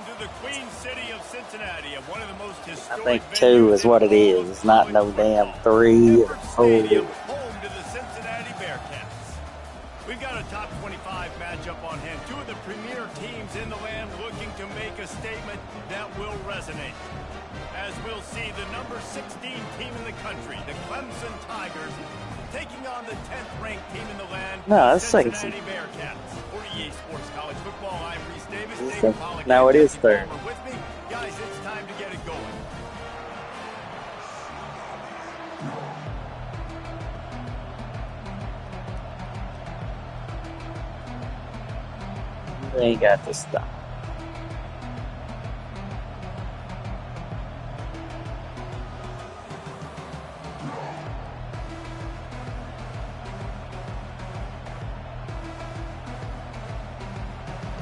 Welcome to the Queen City of Cincinnati, and one of the most historic. I think 2 is what it is. It's not no damn 3 or 4. Home to the Cincinnati Bearcats. We've got a top 25 matchup on hand. 2 of the premier teams in the land looking to make a statement that will resonate. As we'll see, the number 16 team in the country, the Clemson Tigers, taking on the 10th ranked team in the land, no, that's Cincinnati Bearcats. For EA Sports College Football, I'm Reese Davis. David Pollock, no, it is 3rd. With me. Guys, it's time to get it going. They ain't got to stop.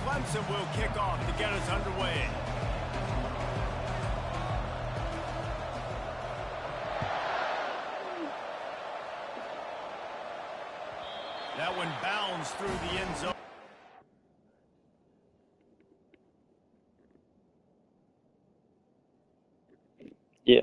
Clemson will kick off to get us underway. That one bounds through the end zone. Yeah.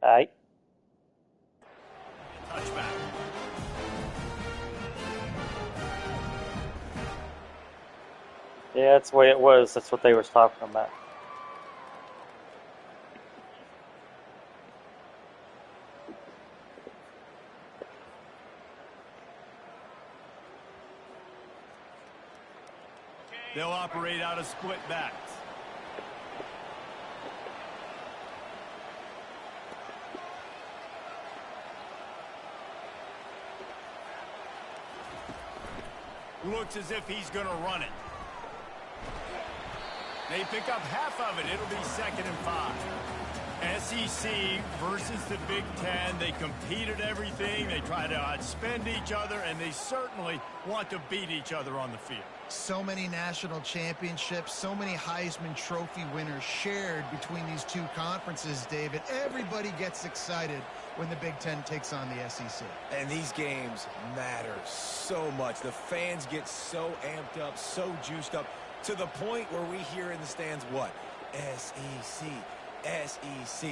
All right. Touchback. Yeah, that's the way it was. That's what they were talking about. They'll operate out of split backs. Looks as if he's going to run it. They pick up half of it. It'll be 2nd and 5. SEC versus the Big Ten. They compete at everything. They try to outspend each other, and they certainly want to beat each other on the field. So many national championships, so many Heisman Trophy winners shared between these 2 conferences, David. Everybody gets excited when the Big Ten takes on the SEC. And these games matter so much. The fans get so amped up, so juiced up, to the point where we hear in the stands what? SEC, SEC.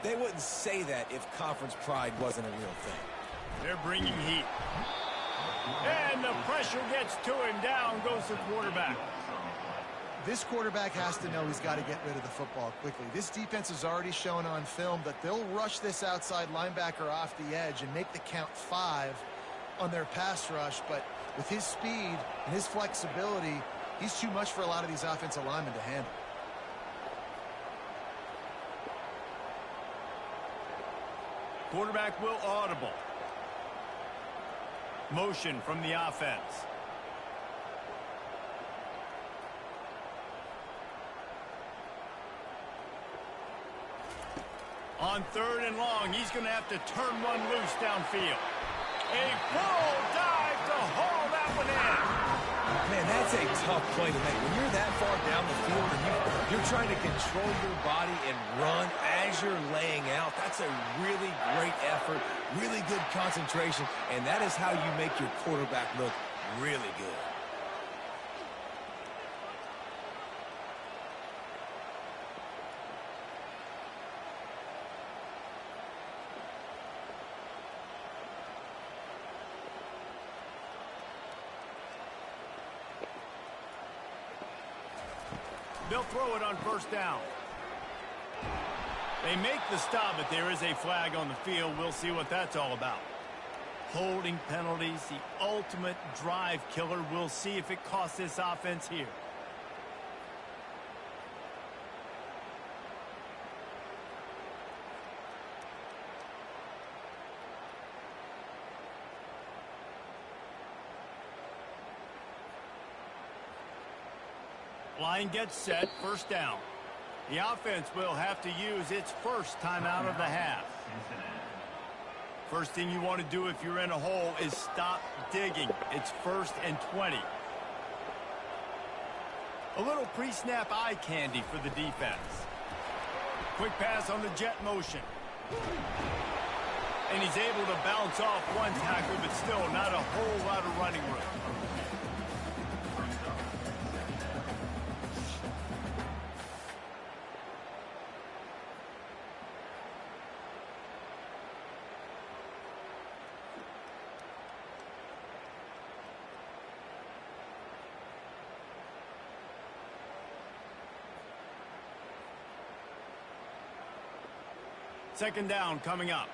They wouldn't say that if conference pride wasn't a real thing. They're bringing heat. And the pressure gets to him. Down goes the quarterback. This quarterback has to know he's got to get rid of the football quickly. This defense has already shown on film that they'll rush this outside linebacker off the edge and make the count 5 on their pass rush. But with his speed and his flexibility, he's too much for a lot of these offensive linemen to handle. Quarterback will audible. Motion from the offense. On 3rd and long, he's going to have to turn one loose downfield. A full dive to haul that one in. Man, that's a tough play to make. When you're that far down the field and you're trying to control your body and run as you're laying out, that's a really great effort, really good concentration, and that is how you make your quarterback look really good. They'll throw it on first down. They make the stop, but there is a flag on the field. We'll see what that's all about. Holding penalties, the ultimate drive killer. We'll see if it costs this offense here. Line gets set, first down. The offense will have to use its first timeout of the half. First thing you want to do if you're in a hole is stop digging. It's 1st and 20. A little pre-snap eye candy for the defense. Quick pass on the jet motion. And he's able to bounce off one tackle, but still not a whole lot of running room. Second down coming up.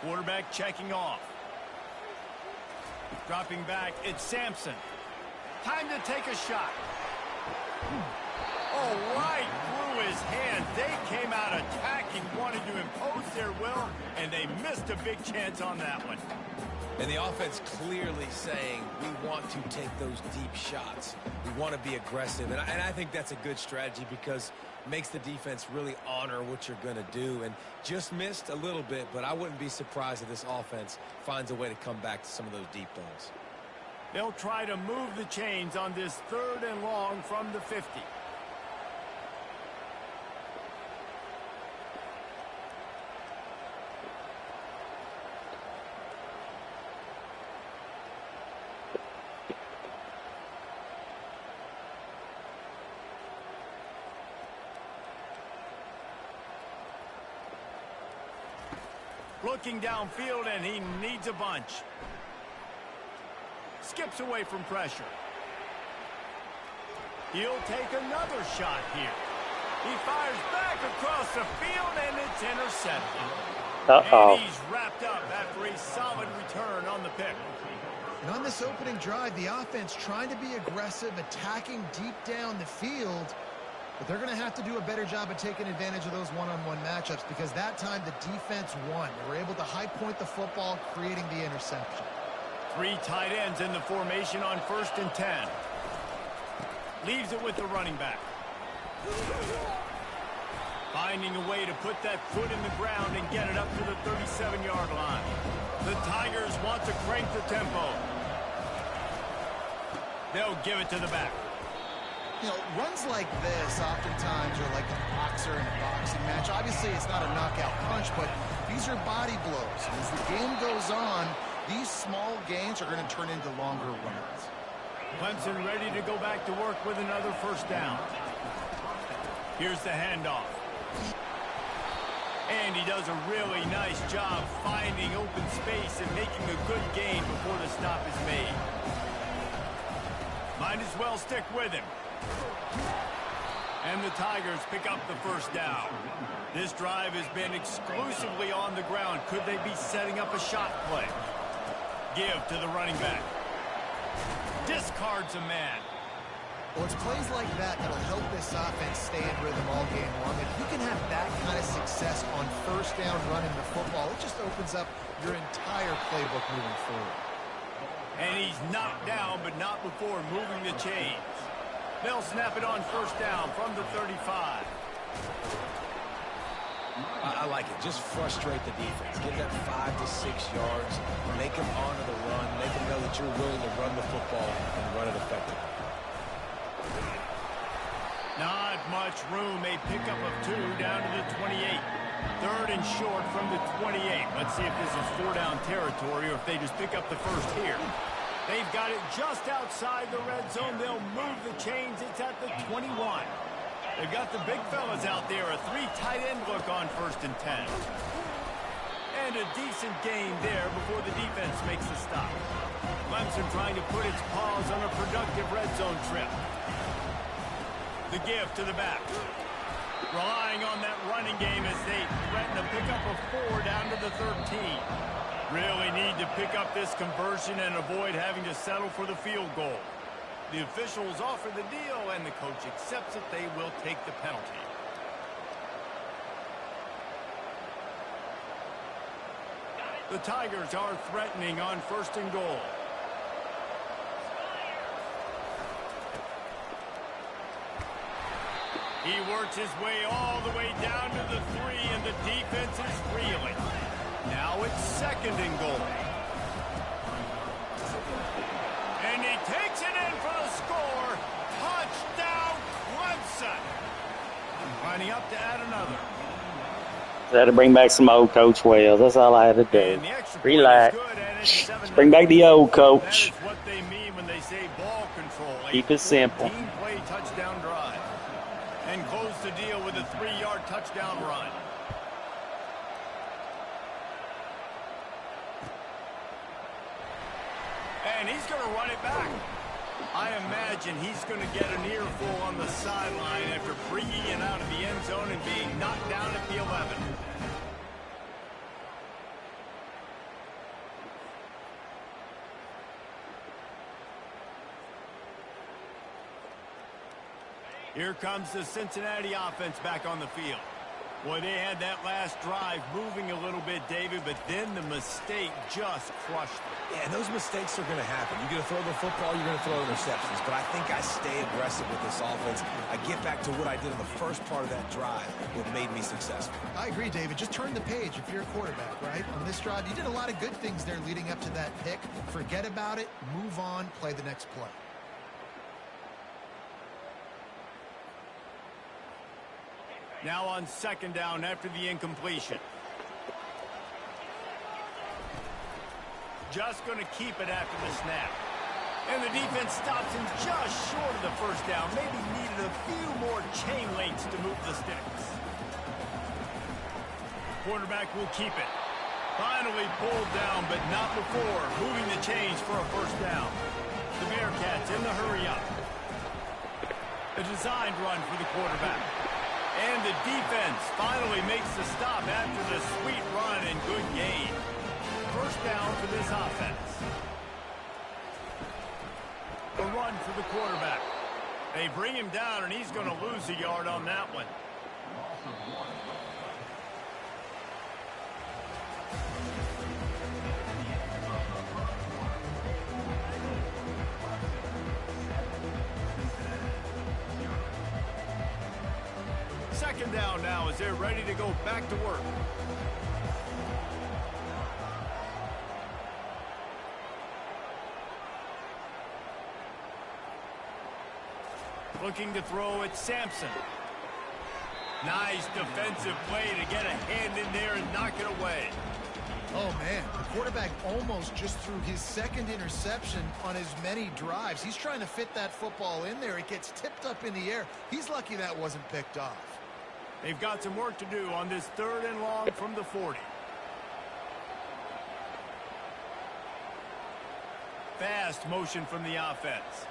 Quarterback checking off. Dropping back, it's Sampson. Time to take a shot. Oh, right through his hand. They came out attacking, wanted to impose their will, and they missed a big chance on that one. And the offense clearly saying, we want to take those deep shots. We want to be aggressive. And I think that's a good strategy because it makes the defense really honor what you're going to do. And just missed a little bit, but I wouldn't be surprised if this offense finds a way to come back to some of those deep balls. They'll try to move the chains on this 3rd and long from the 50. Looking downfield, and he needs a bunch. Skips away from pressure. He'll take another shot here. He fires back across the field, and it's intercepted. And he's wrapped up after a solid return on the pick. And on this opening drive, the offense trying to be aggressive, attacking deep down the field. But they're going to have to do a better job of taking advantage of those one-on-one matchups because that time the defense won. They were able to high point the football, creating the interception. 3 tight ends in the formation on 1st and 10. Leaves it with the running back. Finding a way to put that foot in the ground and get it up to the 37-yard line. The Tigers want to crank the tempo. They'll give it to the back. You know, runs like this oftentimes are like a boxer in a boxing match. Obviously, it's not a knockout punch, but these are body blows. As the game goes on, these small gains are going to turn into longer runs. Clemson ready to go back to work with another first down. Here's the handoff. And he does a really nice job finding open space and making a good gain before the stop is made. Might as well stick with him. And the Tigers pick up the first down. This drive has been exclusively on the ground. Could they be setting up a shot play? Give to the running back. Discards a man. Well, it's plays like that that'll help this offense stay in rhythm all game long. If you can have that kind of success on first down running the football, it just opens up your entire playbook moving forward. And he's knocked down, but not before moving the chains. They'll snap it on first down from the 35. I like it. Just frustrate the defense. Give that 5 to 6 yards. Make them honor the run. Make them know that you're willing to run the football and run it effectively. Not much room. A pickup of 2 down to the 28. 3rd and short from the 28. Let's see if this is 4-down territory or if they just pick up the first here. They've got it just outside the red zone. They'll move the chains. It's at the 21. They've got the big fellas out there. A 3 tight end look on 1st and 10. And a decent gain there before the defense makes the stop. Clemson trying to put its paws on a productive red zone trip. The give to the back. Relying on that running game as they threaten a pickup of 4 down to the 13. Really need to pick up this conversion and avoid having to settle for the field goal. The officials offer the deal, and the coach accepts it. They will take the penalty. The Tigers are threatening on 1st and goal. He works his way all the way down to the 3, and the defense is reeling. Now it's 2nd and goal. And he takes it in for the score. Touchdown, Clemson. Lining up to add another. I had to bring back some old Coach Wells. That's all I had to do. Relax. Bring back the old coach. That is what they mean when they say ball control. Keep it simple. Team play touchdown drive. And close the deal with a 3-yard touchdown run. And he's going to run it back. I imagine he's going to get an earful on the sideline after bringing it out of the end zone and being knocked down at the 11. Here comes the Cincinnati offense back on the field. Boy, they had that last drive moving a little bit, David, but then the mistake just crushed them. Yeah, and those mistakes are going to happen. You're going to throw the football, you're going to throw interceptions. But I think I stay aggressive with this offense. I get back to what I did in the first part of that drive, what made me successful. I agree, David. Just turn the page if you're a quarterback, right? On this drive, you did a lot of good things there leading up to that pick. Forget about it, move on, play the next play. Now on 2nd down after the incompletion. Just going to keep it after the snap. And the defense stops him just short of the 1st down. Maybe needed a few more chain links to move the sticks. Quarterback will keep it. Finally pulled down, but not before moving the chains for a 1st down. The Bearcats in the hurry up. A designed run for the quarterback. And the defense finally makes the stop after the sweet run and good gain. 1st down for this offense. A run for the quarterback. They bring him down, and he's going to lose a yard on that one. Second down now as they're ready to go back to work. Looking to throw at Sampson. Nice defensive play to get a hand in there and knock it away. Oh, man, the quarterback almost just threw his 2nd interception on as many drives. He's trying to fit that football in there. It gets tipped up in the air. He's lucky that wasn't picked off. They've got some work to do on this 3rd and long from the 40. Fast motion from the offense.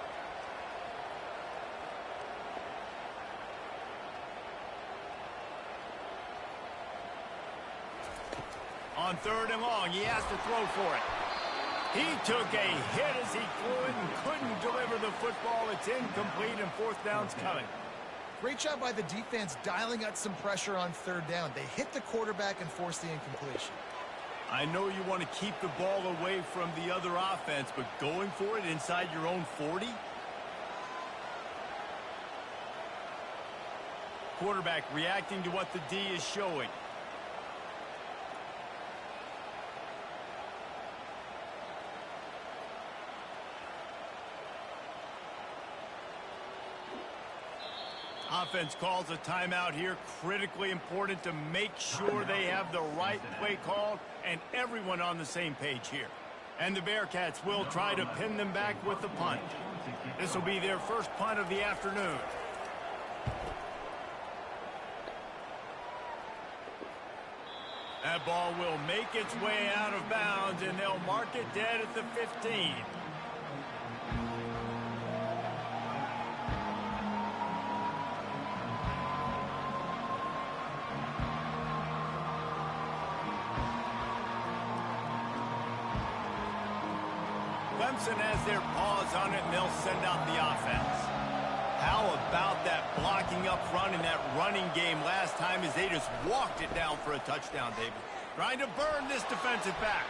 On 3rd and long, he has to throw for it. He took a hit as he threw it and couldn't deliver the football. It's incomplete, and 4th down's coming. Great job by the defense dialing up some pressure on 3rd down. They hit the quarterback and forced the incompletion. I know you want to keep the ball away from the other offense, but going for it inside your own 40? Quarterback reacting to what the D is showing. Offense calls a timeout here. Critically important to make sure they have the right play called and everyone on the same page here. And the Bearcats will try to pin them back with the punt. This will be their first punt of the afternoon. That ball will make its way out of bounds, and they'll mark it dead at the 15. Clemson has their paws on it, and they'll send out the offense. How about that blocking up front in that running game last time as they just walked it down for a touchdown, David? Trying to burn this defensive back.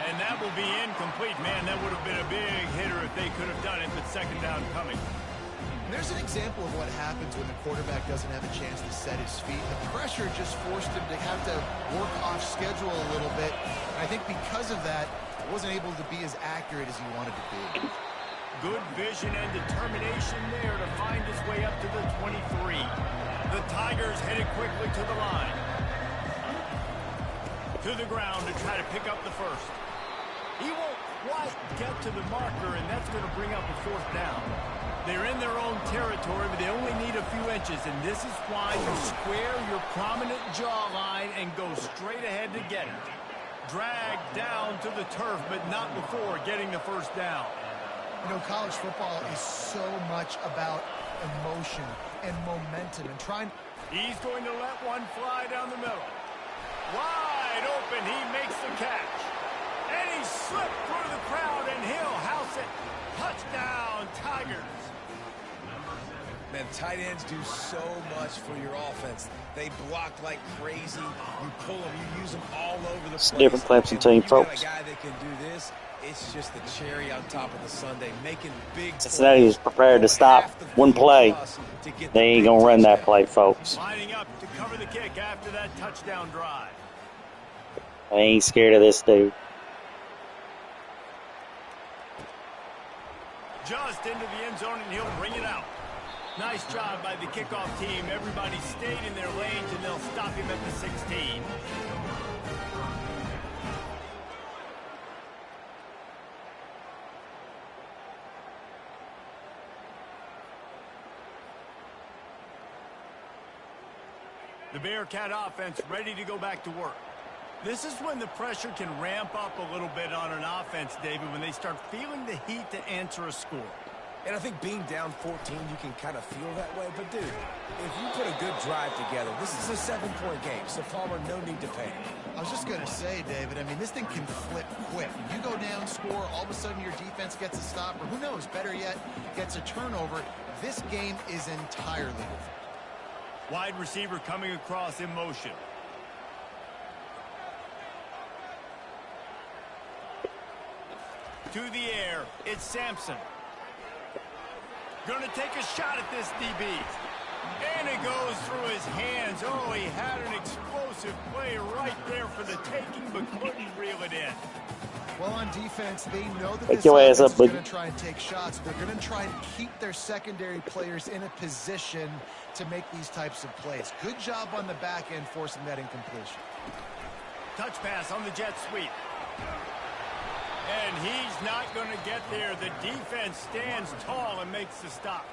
And that will be incomplete. Man, that would have been a big hitter if they could have done it, but second down coming. There's an example of what happens when the quarterback doesn't have a chance to set his feet. The pressure just forced him to have to work off schedule a little bit. And I think because of that, he wasn't able to be as accurate as he wanted to be. Good vision and determination there to find his way up to the 23. The Tigers headed quickly to the line. To the ground to try to pick up the first. He won't quite get to the marker, and that's going to bring up a fourth down. They're in their own territory, but they only need a few inches, and this is why you square your prominent jawline and go straight ahead to get it. Drag down to the turf, but not before getting the first down. You know, college football is so much about emotion and momentum and trying. He's going to let one fly down the middle. Wide open, he makes the catch. And he slipped through the crowd, and he'll house it. Touchdown, Tigers. Man, tight ends do so much for your offense. They block like crazy. You pull them, you use them all over the place. Different Clemson team, folks. Got a guy that can do this. It's just the cherry on top of the sundae, making big. Cincinnati is prepared to stop one play. They ain't gonna run that play, folks. Lining up to cover the kick after that touchdown drive. They ain't scared of this dude. Just into the end zone, and he'll bring it out. Nice job by the kickoff team. Everybody stayed in their lanes, and they'll stop him at the 16. The Bearcat offense ready to go back to work. This is when the pressure can ramp up a little bit on an offense, David, when they start feeling the heat to answer a score. And I think being down 14, you can kind of feel that way. But, dude, if you put a good drive together, this is a 7-point game. So, Palmer, no need to panic. I was just going to say, David, I mean, this thing can flip quick. You go down, score, all of a sudden your defense gets a stop, or who knows, better yet, gets a turnover. This game is entirely different. Wide receiver coming across in motion. To the air, it's Sampson. Going to take a shot at this DB. And it goes through his hands. Oh, he had an explosive play right there for the taking, but couldn't reel it in. Well, on defense, they know that Pick this your ass offense up, is going to try and take shots. They're going to try and keep their secondary players in a position to make these types of plays. Good job on the back end forcing that incompletion. Touch pass on the jet sweep. And he's not going to get there. The defense stands tall and makes the stop.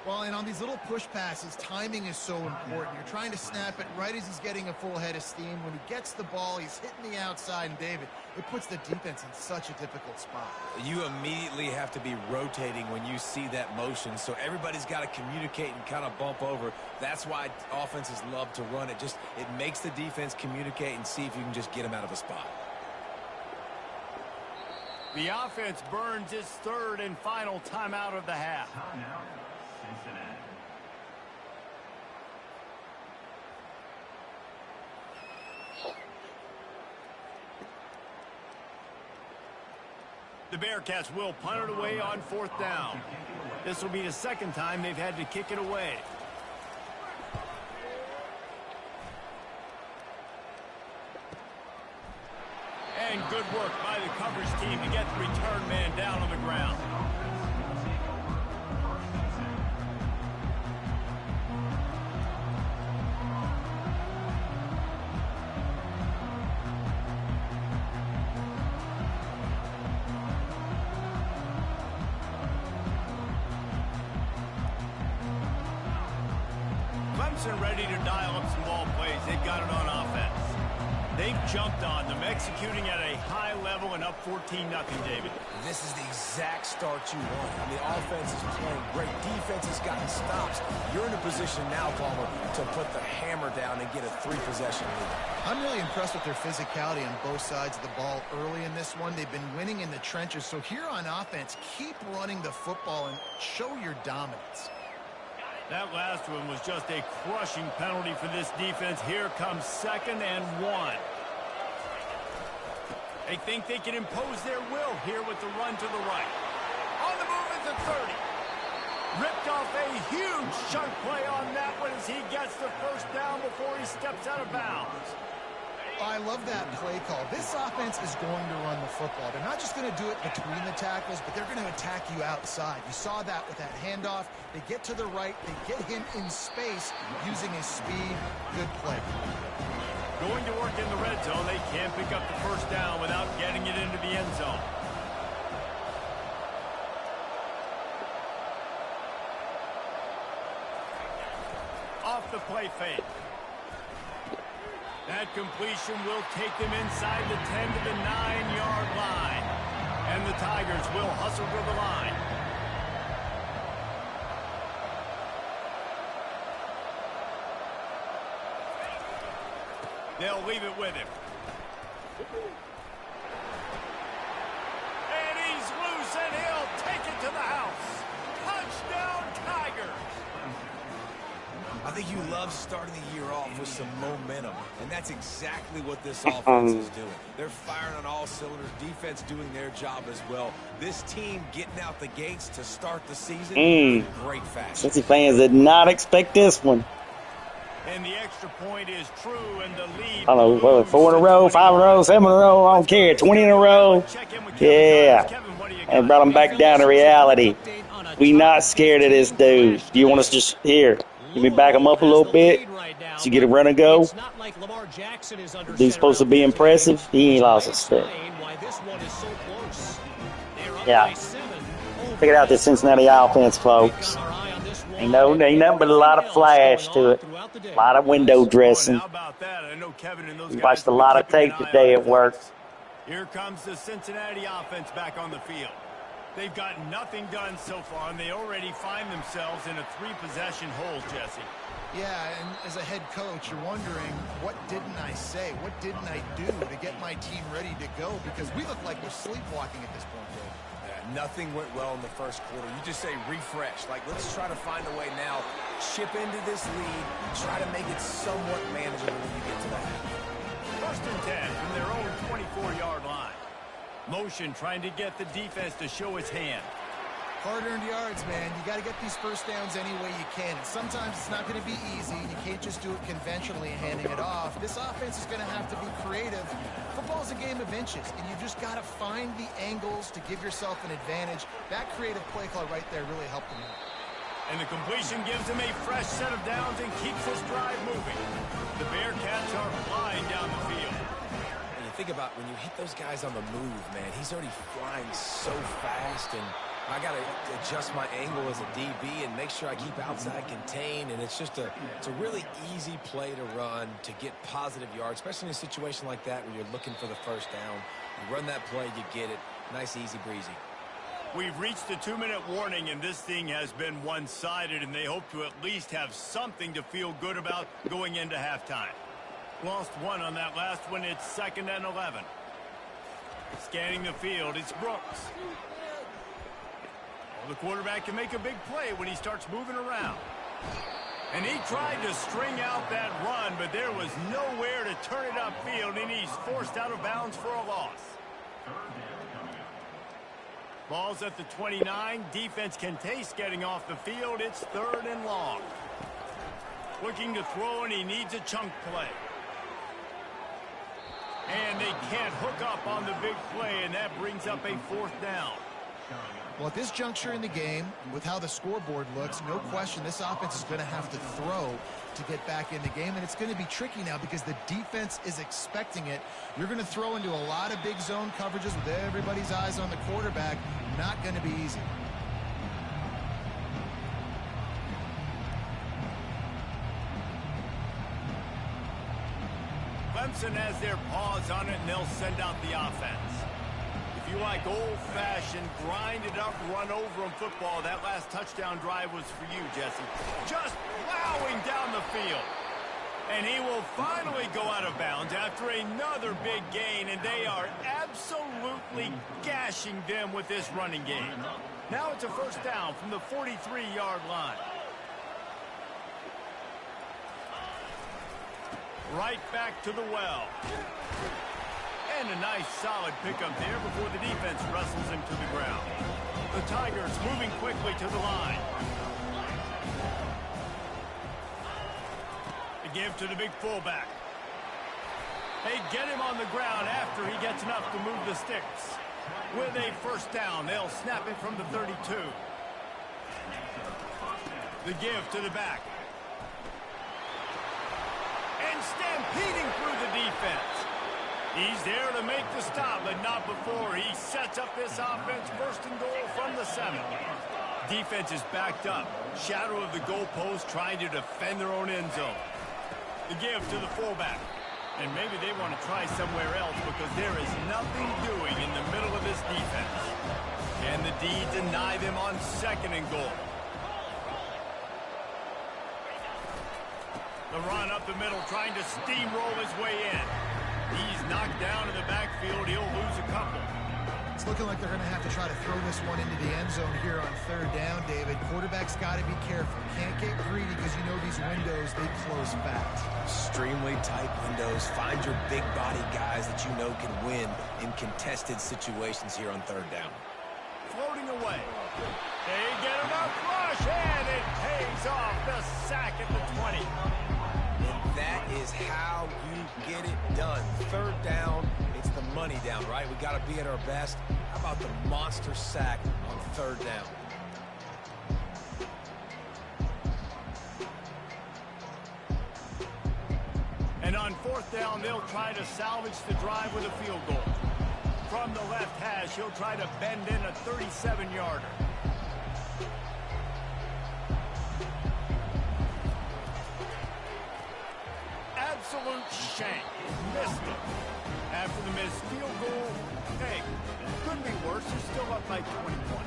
Well, and on these little push passes, timing is so important. You're trying to snap it right as he's getting a full head of steam. When he gets the ball, he's hitting the outside, and David, it puts the defense in such a difficult spot. You immediately have to be rotating when you see that motion, so everybody's got to communicate and kind of bump over. That's why offenses love to run it. It makes the defense communicate and see if you can just get them out of a spot. The offense burns its third and final timeout of the half. Cincinnati. The Bearcats will punt it away on fourth down. This will be the second time they've had to kick it away. And good work by the coverage team to get the return man down on the ground. Clemson ready to dial up some ball plays. They've got it on offense. They've jumped on them, executing at a high level and up 14-0, David. This is the exact start you want. I mean, the offense is playing great. Defense has gotten stops. You're in a position now, Palmer, to put the hammer down and get a 3-possession lead. I'm really impressed with their physicality on both sides of the ball early in this one. They've been winning in the trenches. So here on offense, keep running the football and show your dominance. That last one was just a crushing penalty for this defense. Here comes 2nd and 1. They think they can impose their will here with the run to the right. On the move at the 30. Ripped off a huge chunk play on that one as he gets the first down before he steps out of bounds. I love that play call. This offense is going to run the football. They're not just going to do it between the tackles, but they're going to attack you outside. You saw that with that handoff. They get to the right. They get him in space using his speed. Good play. Going to work in the red zone. They can't pick up the first down without getting it into the end zone. Off the play fake. That completion will take them inside the 10 to the 9-yard line. And the Tigers will hustle to the line. They'll leave it with him. And he's loose, and he'll take it to the house. Touchdown, Tigers. I think you love starting the year off with some momentum, and that's exactly what this offense is doing. They're firing on all cylinders, defense doing their job as well. This team getting out the gates to start the season in great fashion. Cincy fans did not expect this one. And the extra point is true, and the lead. I don't know, 4 in a row, 5 in a row, 7 in a row, I don't care, 20 in a row. Yeah, and brought them back down to reality. We not scared of this dude. Do you want us to just, here, let me back him up a little bit so you get a run and go. Dude's supposed to be impressive. He ain't lost a step. Yeah. Check it out, this Cincinnati offense, folks. Ain't nothing but a lot of flash to it. A lot of window dressing. We watched a lot of tape today at work. Here comes the Cincinnati offense back on the field. They've got nothing done so far, and they already find themselves in a 3-possession hole, Jesse. Yeah, and as a head coach, you're wondering, what didn't I say? What didn't I do to get my team ready to go? Because we look like we're sleepwalking at this point, Dave. Yeah, nothing went well in the first quarter. You just say refresh. Like, let's try to find a way now. Chip into this lead. Try to make it somewhat manageable when you get to the half. 1st and 10 from their own 24-yard line. Motion trying to get the defense to show its hand. Hard-earned yards, man. You got to get these first downs any way you can. And sometimes it's not going to be easy. You can't just do it conventionally and handing it off. This offense is going to have to be creative. Football's a game of inches, and you just got to find the angles to give yourself an advantage. That creative play call right there really helped them out. And the completion gives him a fresh set of downs and keeps this drive moving. The Bearcats are flying down the field. Think about when you hit those guys on the move, man. He's already flying so fast, and I got to adjust my angle as a DB and make sure I keep outside contained. And it's just a really easy play to run to get positive yards, especially in a situation like that where you're looking for the first down. You run that play, you get it. Nice, easy breezy. We've reached the 2-minute warning, and this thing has been one-sided, and they hope to at least have something to feel good about going into halftime. Lost one on that last one. It's 2nd and 11. Scanning the field, it's Brooks. Well, the quarterback can make a big play when he starts moving around. And he tried to string out that run, but there was nowhere to turn it upfield, and he's forced out of bounds for a loss. Ball's at the 29. Defense can taste getting off the field. It's 3rd and long. Looking to throw, and he needs a chunk play. And they can't hook up on the big play, and that brings up a 4th down. Well, at this juncture in the game, with how the scoreboard looks, no question this offense is going to have to throw to get back in the game, and it's going to be tricky now because the defense is expecting it. You're going to throw into a lot of big zone coverages with everybody's eyes on the quarterback. Not going to be easy. Clemson has their paws on it, and they'll send out the offense. If you like old-fashioned, grind-it-up, run-over-'em football, that last touchdown drive was for you, Jesse. Just plowing down the field. And he will finally go out of bounds after another big gain, and they are absolutely gashing them with this running game. Now it's a first down from the 43-yard line. Right back to the well. And a nice solid pickup there before the defense wrestles him to the ground. The Tigers moving quickly to the line. The give to the big fullback. They get him on the ground after he gets enough to move the sticks. With a first down, they'll snap it from the 32. The give to the back. And stampeding through the defense. He's there to make the stop, but not before he sets up this offense first and goal from the 7. Defense is backed up. Shadow of the goalpost trying to defend their own end zone. The give to the fullback. And maybe they want to try somewhere else because there is nothing doing in the middle of this defense. Can the D deny them on second and goal? The run up the middle trying to steamroll his way in. He's knocked down in the backfield. He'll lose a couple. It's looking like they're going to have to try to throw this one into the end zone here on third down, David. Quarterback's got to be careful. Can't get greedy because you know these windows, they close fast. Extremely tight windows. Find your big body guys that you know can win in contested situations here on third down. Floating away. They get enough rush, and it pays off. The sack at the 20. That is how you get it done. Third down, it's the money down, right? We got to be at our best. How about the monster sack on third down? And on fourth down, they'll try to salvage the drive with a field goal. From the left hash, he'll try to bend in a 37-yarder. Absolute shank. Missed it. After the missed field goal, hey, could be worse. They're still up by 21.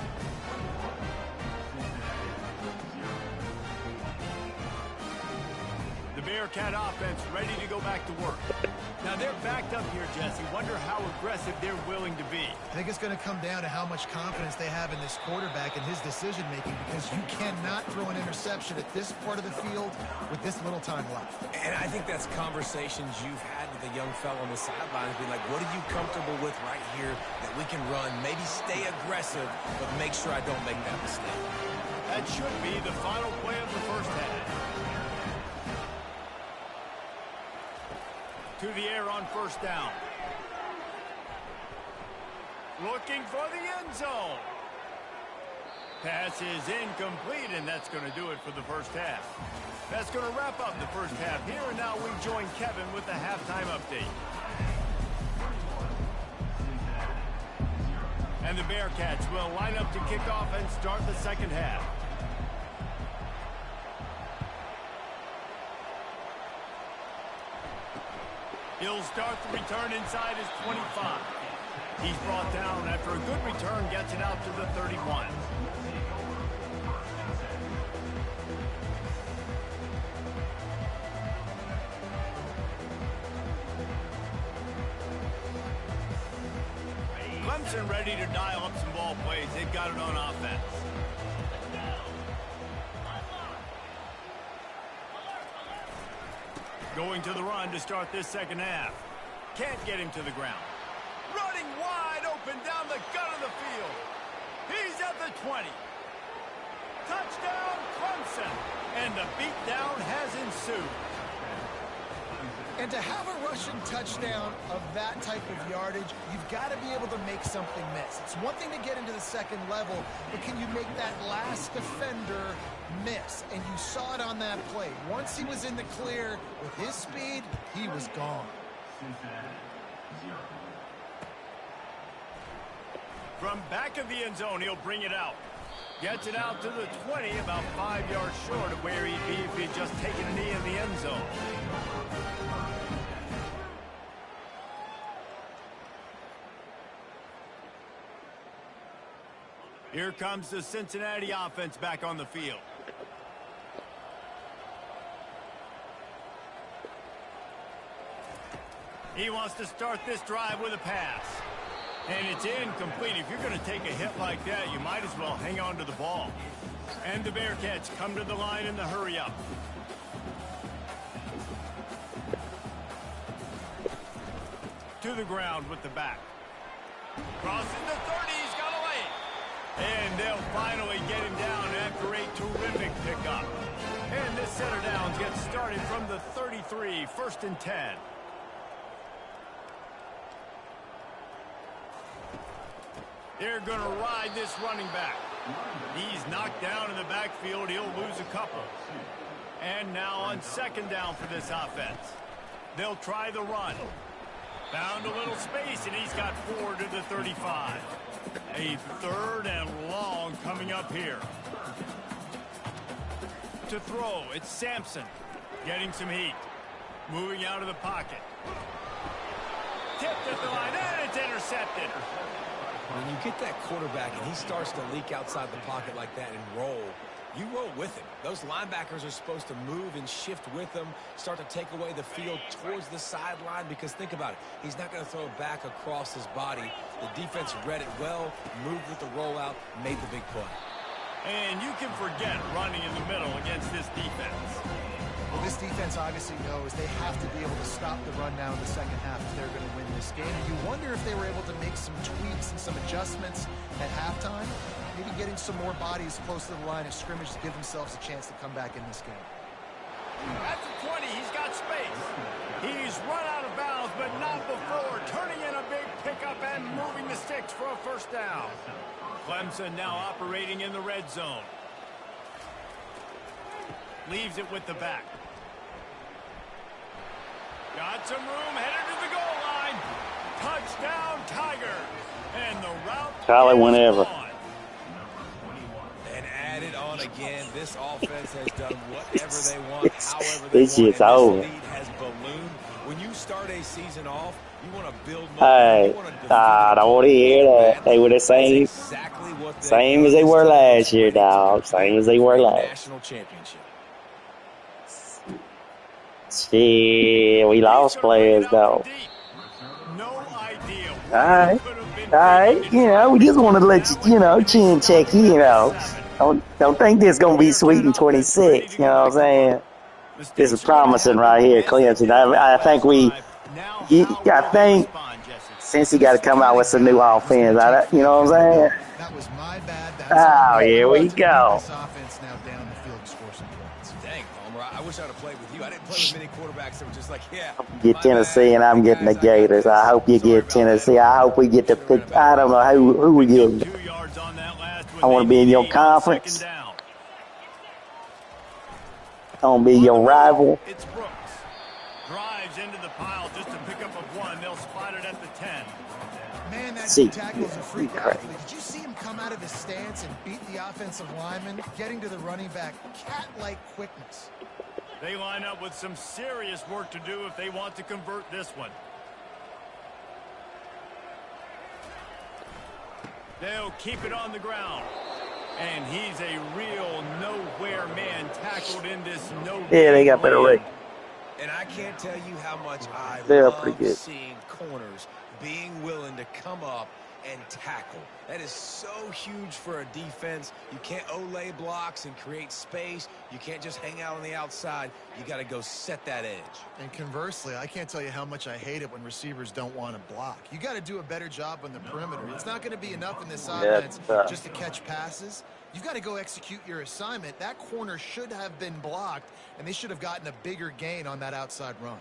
The Bearcat offense ready to go back to work. Now they're backed up here, Jesse. Wonder how aggressive they're willing to be. I think it's going to come down to how much confidence they have in this quarterback and his decision-making, because you cannot throw an interception at this part of the field with this little time left. And I think that's conversations you've had with a young fellow on the sidelines. Be like, what are you comfortable with right here that we can run? Maybe stay aggressive, but make sure I don't make that mistake. That should be the final play of the first half. To the air on first down. Looking for the end zone. Pass is incomplete, and that's going to do it for the first half. That's going to wrap up the first half here, and now we join Kevin with the halftime update. And the Bearcats will line up to kick off and start the second half. He'll start the return inside his 25. He's brought down after a good return, gets it out to the 31. Clemson ready to dial up some ball plays. They've got it on offense. Going to the run to start this second half. Can't get him to the ground. Running wide open down the gut of the field. He's at the 20. Touchdown, Clemson. And the beatdown has ensued. And to have a rushing touchdown of that type of yardage, you've got to be able to make something miss. It's one thing to get into the second level, but can you make that last defender miss? And you saw it on that play. Once he was in the clear with his speed, he was gone. From back of the end zone, he'll bring it out. Gets it out to the 20, about 5 yards short of where he'd be if he'd just taken a knee in the end zone. Here comes the Cincinnati offense back on the field. He wants to start this drive with a pass. And it's incomplete. If you're going to take a hit like that, you might as well hang on to the ball. And the Bearcats come to the line in the hurry-up. To the ground with the back. Crossing the 30, he's got away. And they'll finally get him down after a terrific pickup. And this center downs gets started from the 33, 1st and 10. They're going to ride this running back. He's knocked down in the backfield. He'll lose a couple. And now on 2nd down for this offense. They'll try the run. Found a little space, and he's got 4 to the 35. A 3rd and long coming up here. To throw, it's Sampson. Getting some heat. Moving out of the pocket. Tipped at the line, and it's intercepted. When you get that quarterback and he starts to leak outside the pocket like that and roll, you roll with him. Those linebackers are supposed to move and shift with him, start to take away the field towards the sideline, because think about it. He's not going to throw it back across his body. The defense read it well, moved with the rollout, made the big play. And you can forget running in the middle against this defense. Well, this defense obviously knows they have to be able to stop the run now in the second half if they're going to win this game. And you wonder if they were able to make some tweaks and some adjustments at halftime, maybe getting some more bodies close to the line of scrimmage to give themselves a chance to come back in this game. At the 20, he's got space. He's run out of bounds, but not before turning in a big pickup and moving the sticks for a 1st down. Clemson now operating in the red zone. Leaves it with the back. Got some room, headed to the goal line. Touchdown, Tigers. And the route Call it whenever. on. And add it on again. This offense has done whatever they want, however they This want. shit's And over. this lead has ballooned. When you start a season off, you want to build momentum. Hey, You wanna defeat I don't want to hear that. They were the That's same, exactly what they've same done. as they were This last team year, is ready to dog. Same as they were win a last. national championship. Shit, we lost players though. No idea. All right, all right. You know, we just want to let you, chin check you. Don't think this gonna be sweet in 26. You know what I'm saying? This is promising right here, Clemson. I think I think since he got to come out with some new offense. You know what I'm saying? That was my bad. Oh, here we go. This offense now down the field to score some points. Dang, Palmer, I wish I would have played with you. I didn't play with many quarterbacks that were just like, yeah. Get my Tennessee, bad. and I'm getting the Guys, I got Gators. this. I hope you Sorry get about Tennessee. that. I hope we get the pick. I don't know who we get. 2 yards on that last one. I want to be in your They lead on conference. 2nd down. I want to be your rival. It's Brooks. Drives into the pile just to pick up a 1. They'll spot it at the 10. Man, that See, tackle's a freak crazy. athlete. Did you see him come out of his stance and beat the offensive lineman, getting to the running back? Cat-like quickness. They line up with some serious work to do if they want to convert this one. They'll keep it on the ground. And he's a real nowhere man tackled in this no. Yeah, they got better land. rate. And I can't tell you how much I They're pretty good. love seeing corners being willing to come up and tackle. That is so huge for a defense. You can't olay blocks and create space. You can't just hang out on the outside. You got to go set that edge. And conversely, I can't tell you how much I hate it when receivers don't want to block. You got to do a better job on the perimeter. It's not going to be enough in this offense just to catch passes. You've got to go execute your assignment. That corner should have been blocked, and they should have gotten a bigger gain on that outside run.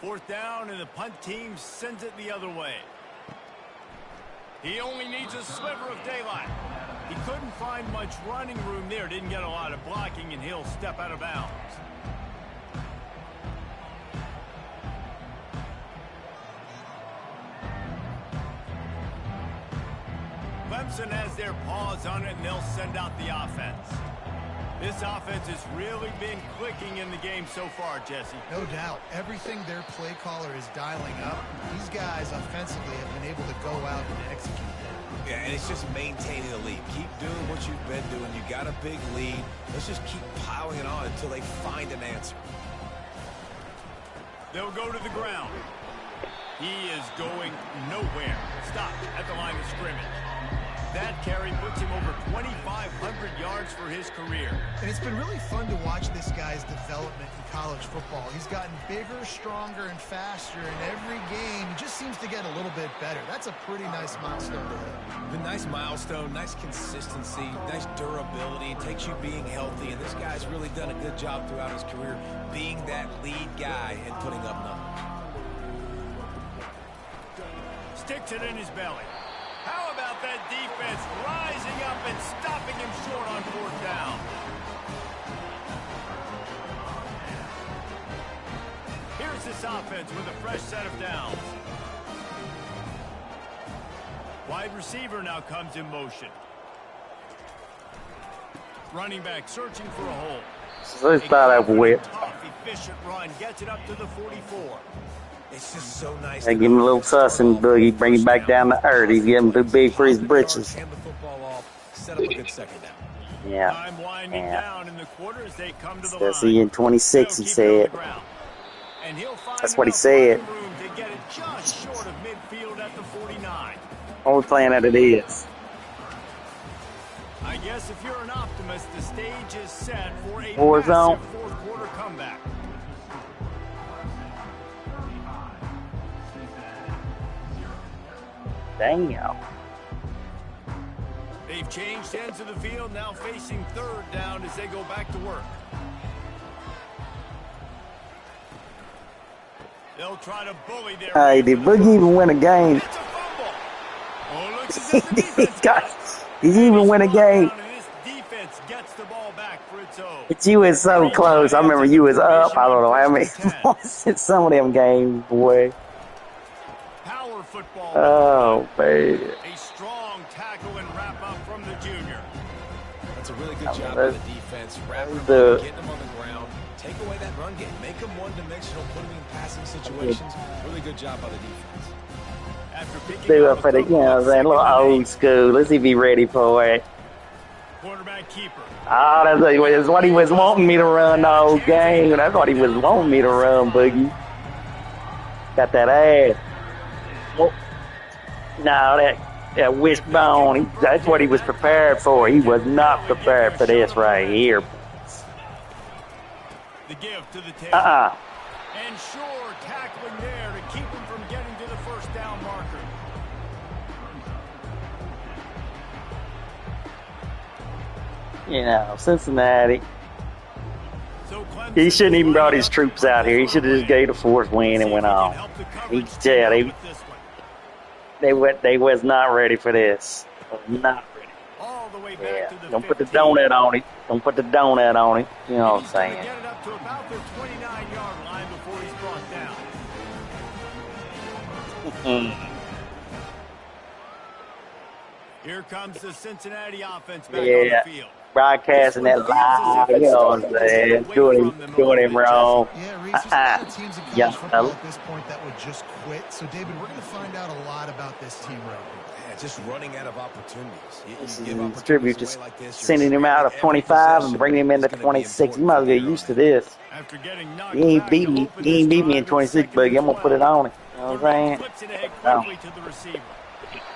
Fourth down, and the punt team sends it the other way. He only needs a sliver of daylight. He couldn't find much running room there. Didn't get a lot of blocking, and he'll step out of bounds. Clemson has their paws on it, and they'll send out the offense. This offense has really been clicking in the game so far, Jesse. No doubt. Everything their play caller is dialing up, these guys offensively have been able to go out and execute that. Yeah, and it's just maintaining the lead. Keep doing what you've been doing. You got a big lead. Let's just keep piling it on until they find an answer. They'll go to the ground. He is going nowhere. Stop at the line of scrimmage. That carry puts him over 2,500 yards for his career. And it's been really fun to watch this guy's development in college football. He's gotten bigger, stronger, and faster in every game. He just seems to get a little bit better. That's a pretty nice milestone to hit. The nice milestone, nice consistency, nice durability. It takes you being healthy, and this guy's really done a good job throughout his career being that lead guy and putting up numbers. Sticks it in his belly. How about that defense rising up and stopping him short on 4th down? Here's this offense with a fresh set of downs. Wide receiver now comes in motion. Running back searching for a hole. So it's not over with. Tough, efficient run gets it up to the 44. It's just so nice. They give him a little suss and boogie, bring him back down to earth. He's getting too big for his britches. Hand the football off, set up a good second down. Yeah. Time winding down in the quarter as they come to the Let's line. see, in 26, he said. And he'll find That's what he enough said. running room to get it just short of midfield at the 49. Only playing that it is. I guess if you're an optimist, the stage is set for a War massive zone. fourth quarter comeback. Damn. They've changed ends of the field, now facing 3rd down as they go back to work. They'll try to bully their Hey, way did to the Boogie even win a game? It's a fumble. Oh, looks as if the defense He's even win a game. And this defense gets the ball back for its own. But you was so close. I remember you was up. I don't know how many. Some of them games, boy. Power football. Oh, man. A strong tackle and wrap up from the junior. That's a really good job by the defense. Wrapping him the- up, getting him on the ground. Take away that run game. Make him one-dimensional. Put him in passing situations. Really good job by the defense. After picking Do up it for the, a you know what I'm saying, a little old school. Let's see if he ready for it. quarterback keeper. Oh, that's what he was wanting me to run the whole game. That's what he was wanting me to run, Boogie. Got that ass. Oh. No, that wishbone, that's what he was prepared for. He was not prepared for this right here. The give to the tail. And sure, tackling there to keep him from getting to the 1st down marker. You know, Cincinnati. So Clemson He shouldn't even brought his troops out here. He should have just gave the 4th win and went on. He said they was not ready for this. Not ready. All the way back Yeah. to the Don't put the 15. donut on it. Don't put the donut on it. You know what I'm He's gonna saying? get it up to about the 29-yard line before he's brought down. Here comes the Cincinnati offense back on Yeah. the field. Broadcasting that live, you know what I'm saying? Doing him wrong. Yeah, Reese, there's a lot of teams in college Yeah, football at this point that would just quit. So, David, we're going to find out a lot about this team right now. Yeah, just running out of opportunities. This You is give a distributor opportunities just away like this, you're sending him out of every 25 and possession bringing him into is gonna be 26. You important might as for well you get used on to that. this. After getting knocked You ain't back beat to me. open You ain't this beat me in drive, 26, 2nd Boogie. and I'm going to put it 12. on it. You know The what Red I'm saying? flips it ahead No. quickly to the receiver.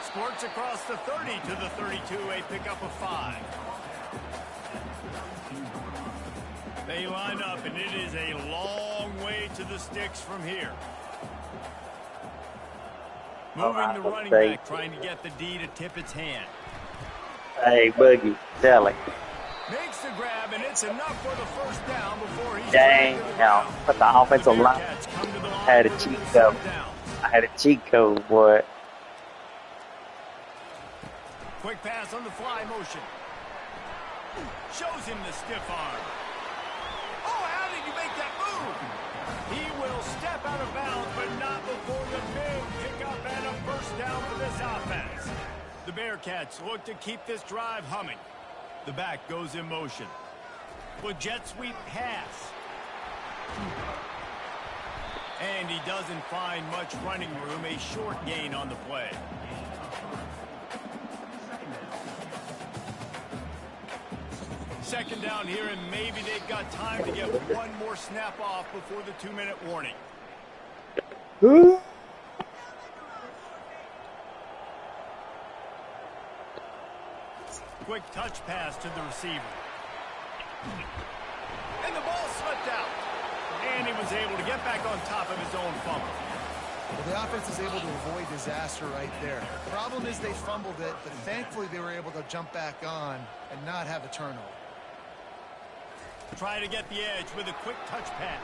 Squirts across the 30 to the 32, a pickup of 5. They line up, and it is a long way to the sticks from here. Moving the running back, trying to get the D to tip its hand. Hey, Boogie, tell him. Makes the grab, and it's enough for the 1st down before he's Dang, dragged to the hell. ground. But the offensive The line Bearcats come to the line had a for cheat the code. 3rd down. I had a cheat code, boy. Quick pass on the fly motion. Shows him the stiff arm. Oh, how did you make that move? He will step out of bounds, but not before the big pickup and a 1st down for this offense. The Bearcats look to keep this drive humming. The back goes in motion. With jet sweep pass. And he doesn't find much running room. A short gain on the play. Second down here, and maybe they've got time to get one more snap off before the 2-minute warning. Quick touch pass to the receiver. And the ball slipped out. And he was able to get back on top of his own fumble. Well, the offense is able to avoid disaster right there. The problem is they fumbled it, but thankfully they were able to jump back on and not have a turnover. Try to get the edge with a quick touch pass.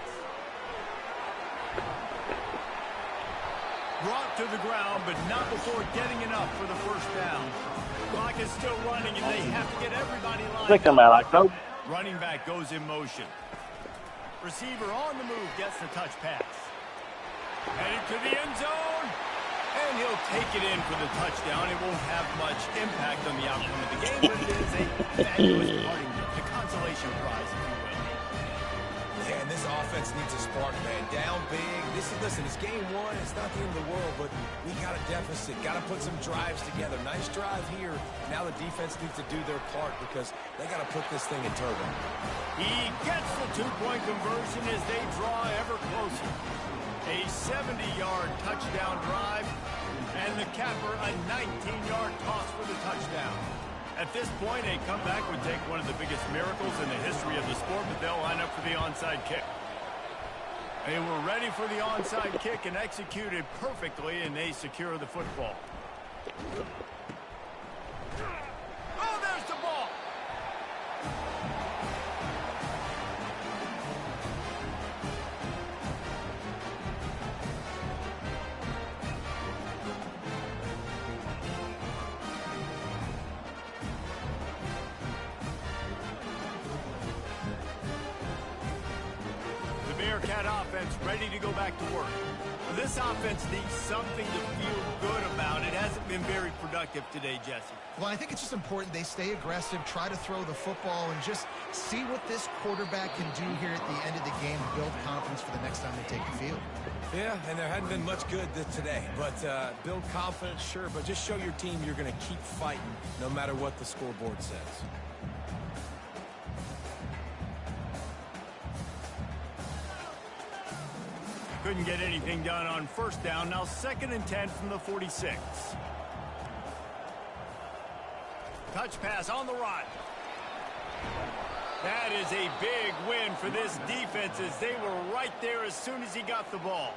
Brought to the ground, but not before getting enough for the first down. Clock is still running, and they have to get everybody lined up. Running back goes in motion. Receiver on the move gets the touch pass. Headed to the end zone. And he'll take it in for the touchdown. It won't have much impact on the outcome of the game, but it is a fabulous parting gift. The consolation prize, if you will. Yeah, and this offense needs a spark, man. Down big. Listen, it's game one. It's not the end of the world, but we got a deficit. Got to put some drives together. Nice drive here. Now the defense needs to do their part because they got to put this thing in turbo. He gets the two-point conversion as they draw ever closer. A 70-yard touchdown drive, and the capper a 19-yard toss for the touchdown. At this point, a comeback would take one of the biggest miracles in the history of the sport, but they'll line up for the onside kick. They were ready for the onside kick and executed perfectly, and they secure the football. Oh, there's the ball. Bearcat offense ready to go back to work. This offense needs something to feel good about. It hasn't been very productive today, Jesse. Well, I think it's just important they stay aggressive, try to throw the football, and just see what this quarterback can do here at the end of the game to build confidence for the next time they take the field. Yeah, and there hadn't been much good today. But build confidence, sure, but just show your team you're going to keep fighting no matter what the scoreboard says. Couldn't get anything done on first down. Now 2nd and 10 from the 46. Touch pass on the run. That is a big win for this defense as they were right there as soon as he got the ball.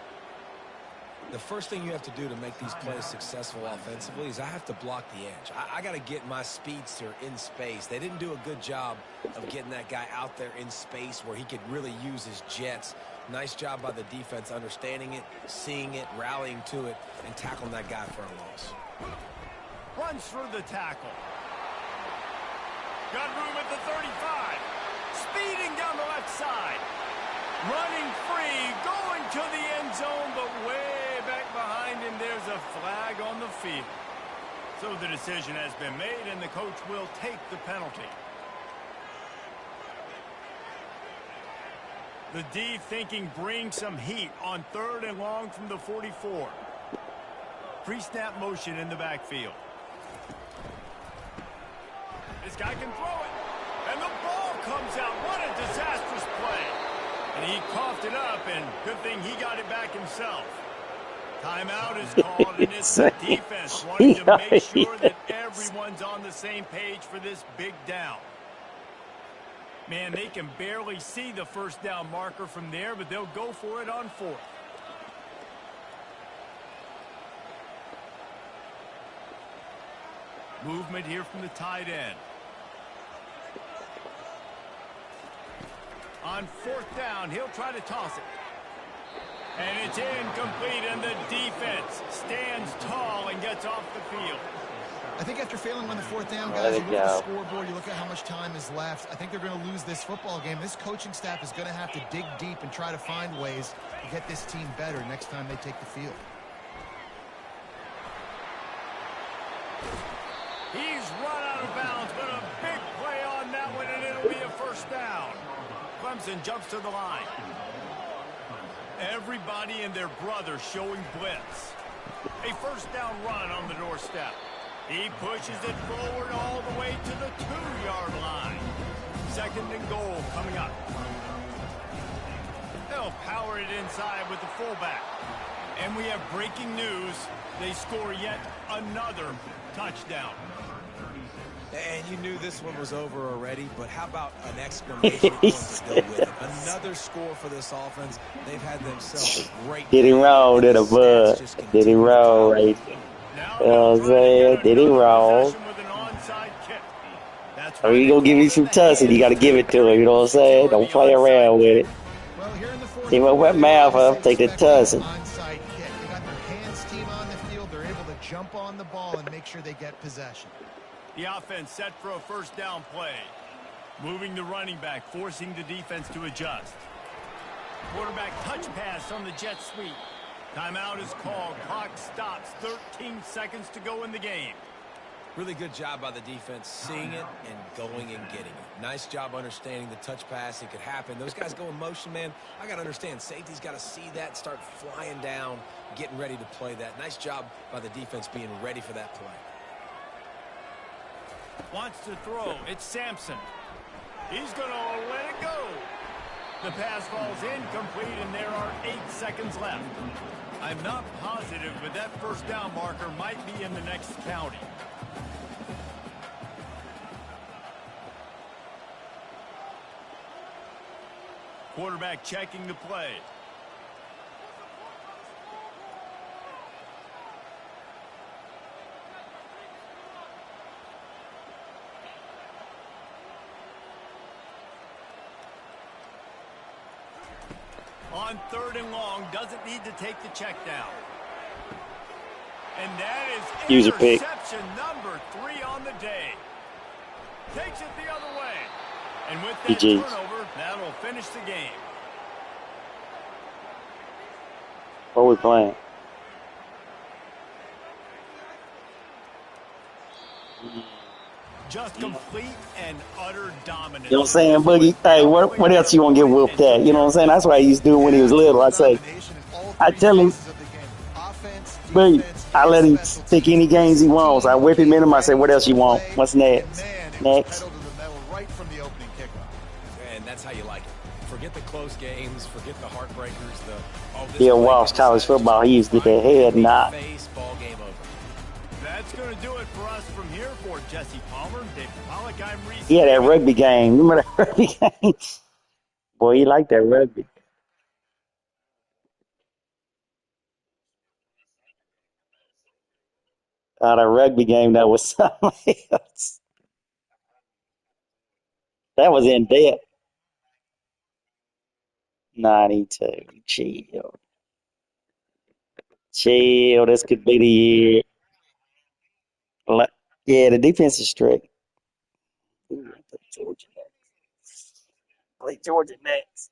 The first thing you have to do to make these plays successful offensively is I have to block the edge. I got to get my speedster in space. They didn't do a good job of getting that guy out there in space where he could really use his jets. Nice job by the defense understanding it, seeing it, rallying to it, and tackling that guy for a loss. Runs through the tackle. Got room at the 35. Speeding down the left side. Running free, going to the end zone, but way back behind him, there's a flag on the field. So the decision has been made, and the coach will take the penalty. The D thinking bring some heat on 3rd and long from the 44. Pre-snap motion in the backfield. This guy can throw it. And the ball comes out. What a disastrous play. And he coughed it up, and good thing he got it back himself. Timeout is called, and it's the defense wanting to make sure that everyone's on the same page for this big down. Man, they can barely see the first down marker from there, but they'll go for it on 4th. Movement here from the tight end. On 4th down, he'll try to toss it. And it's incomplete, and the defense stands tall and gets off the field. I think after failing on the 4th down, guys, you look at the scoreboard, you look at how much time is left. I think they're going to lose this football game. This coaching staff is going to have to dig deep and try to find ways to get this team better next time they take the field. He's run out of bounds, but a big play on that one, and it'll be a first down. Clemson jumps to the line. Everybody and their brother showing blitz. A first down run on the doorstep. He pushes it forward all the way to the 2-yard line. Second and goal coming up. They'll power it inside with the fullback. And we have breaking news. They score yet another touchdown. And you knew this one was over already, but how about an exclamation point to go with it? Another score for this offense. They've had themselves a great Did he game, roll? and Did the a stats bud? just Did he continue to roll? pile Right? up. You know what I'm saying? Did he roll? Or you gonna give me some tussle? You got to give it to him. You know what I'm saying? Don't play around with it. Well, here in the fourth He went wet quarter, mouth they up, take the expect tussle. an onside kick. They got their hands team on the field. They're able to jump on the ball and make sure they get possession. The offense set for a first down play. Moving the running back, forcing the defense to adjust. Quarterback touch pass on the jet sweep. Timeout is called. Clock stops. 13 seconds to go in the game. Really good job by the defense seeing it and going and getting it. Nice job understanding the touch pass. It could happen. Those guys go in motion, man. I got to understand. Safety's got to see that, start flying down, getting ready to play that. Nice job by the defense being ready for that play. Wants to throw. It's Sampson. He's going to let it go. The pass falls incomplete, and there are 8 seconds left. I'm not positive, but that first down marker might be in the next county. Quarterback checking the play. On third and long, doesn't need to take the check down. And that is Use a pick. interception number 3 on the day. Takes it the other way. And with that GG's. turnover, that'll finish the game. What we playing? Just complete and utter dominance. You know what I'm saying, Boogie? Hey, what else you want to get whooped at? You know what I'm saying? That's what I used to do when he was little. I say, I tell him, Boogie, I let him pick any games he wants. I whip him in him. I say, what else you want? What's next? Next. And that's how you like it. Forget the close games. Forget the heartbreakers. Yeah, Walsh college football. He used to get their head knocked. Ball game over. That's going to do it for us from here for Jesse Palmer, David Pollack. I'm Reese. Yeah, that rugby game. Remember that rugby game? Boy, you like that rugby. That rugby game, that was something else. That was in depth. 92. Chill. Chill. This could be the year. Like- Yeah, the defense is strict. Ooh, I play Georgia next. Play Georgia next.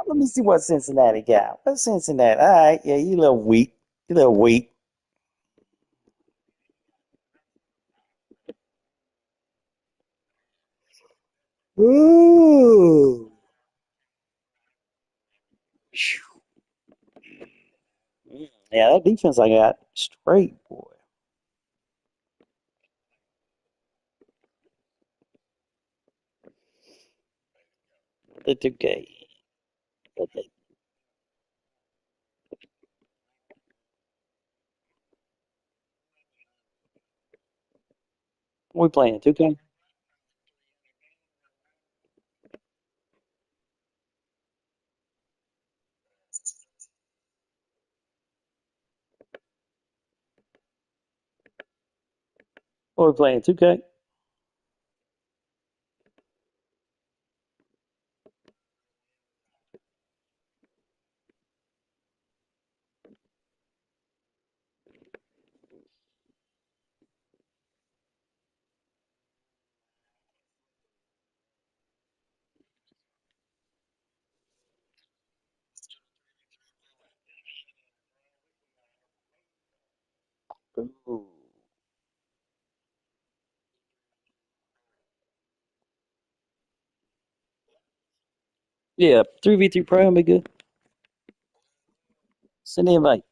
Let me see what Cincinnati got. What's Cincinnati? All right, yeah, you a little weak. You a little weak. Ooh. Phew. Yeah, that defense I got straight, boy. It's okay. Okay. We playing 2K? What we playing 2K? Ooh. Yeah, 3v3 Pro would be good. Send the invite.